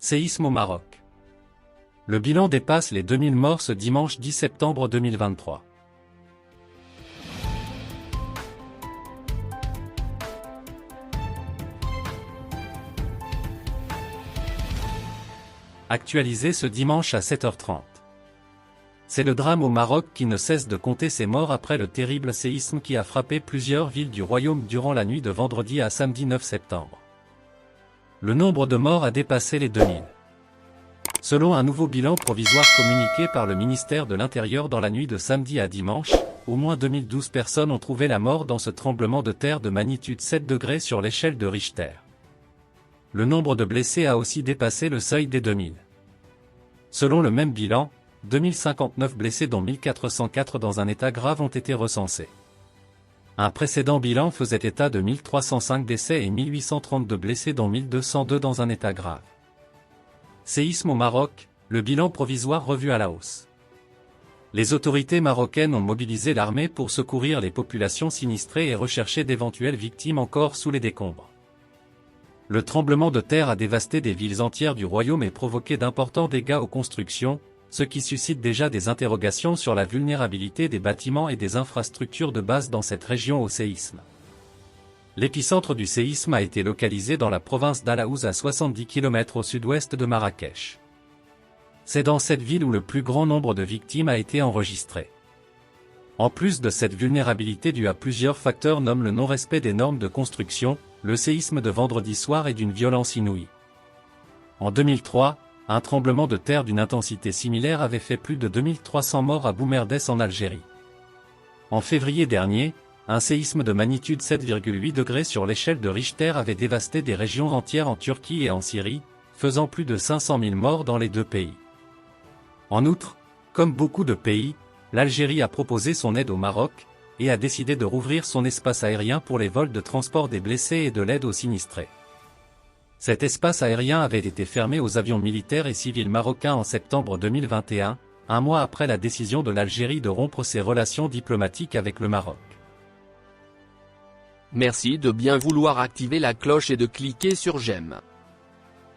Séisme au Maroc. Le bilan dépasse les 2000 morts ce dimanche 10 septembre 2023. Actualisé ce dimanche à 7h30. C'est le drame au Maroc qui ne cesse de compter ses morts après le terrible séisme qui a frappé plusieurs villes du royaume durant la nuit de vendredi à samedi 9 septembre. Le nombre de morts a dépassé les 2000. Selon un nouveau bilan provisoire communiqué par le ministère de l'Intérieur dans la nuit de samedi à dimanche, au moins 2012 personnes ont trouvé la mort dans ce tremblement de terre de magnitude 7 degrés sur l'échelle de Richter. Le nombre de blessés a aussi dépassé le seuil des 2000. Selon le même bilan, 2059 blessés dont 1404 dans un état grave ont été recensés. Un précédent bilan faisait état de 1305 décès et 1832 blessés dont 1202 dans un état grave. Séisme au Maroc, le bilan provisoire revu à la hausse. Les autorités marocaines ont mobilisé l'armée pour secourir les populations sinistrées et rechercher d'éventuelles victimes encore sous les décombres. Le tremblement de terre a dévasté des villes entières du royaume et provoqué d'importants dégâts aux constructions, ce qui suscite déjà des interrogations sur la vulnérabilité des bâtiments et des infrastructures de base dans cette région au séisme. L'épicentre du séisme a été localisé dans la province d'Al-Aouz à 70 km au sud-ouest de Marrakech. C'est dans cette ville où le plus grand nombre de victimes a été enregistré. En plus de cette vulnérabilité due à plusieurs facteurs nomme le non-respect des normes de construction, le séisme de vendredi soir est d'une violence inouïe. En 2003, un tremblement de terre d'une intensité similaire avait fait plus de 2300 morts à Boumerdès en Algérie. En février dernier, un séisme de magnitude 7,8 degrés sur l'échelle de Richter avait dévasté des régions entières en Turquie et en Syrie, faisant plus de 500 000 morts dans les deux pays. En outre, comme beaucoup de pays, l'Algérie a proposé son aide au Maroc, et a décidé de rouvrir son espace aérien pour les vols de transport des blessés et de l'aide aux sinistrés. Cet espace aérien avait été fermé aux avions militaires et civils marocains en septembre 2021, un mois après la décision de l'Algérie de rompre ses relations diplomatiques avec le Maroc. Merci de bien vouloir activer la cloche et de cliquer sur j'aime.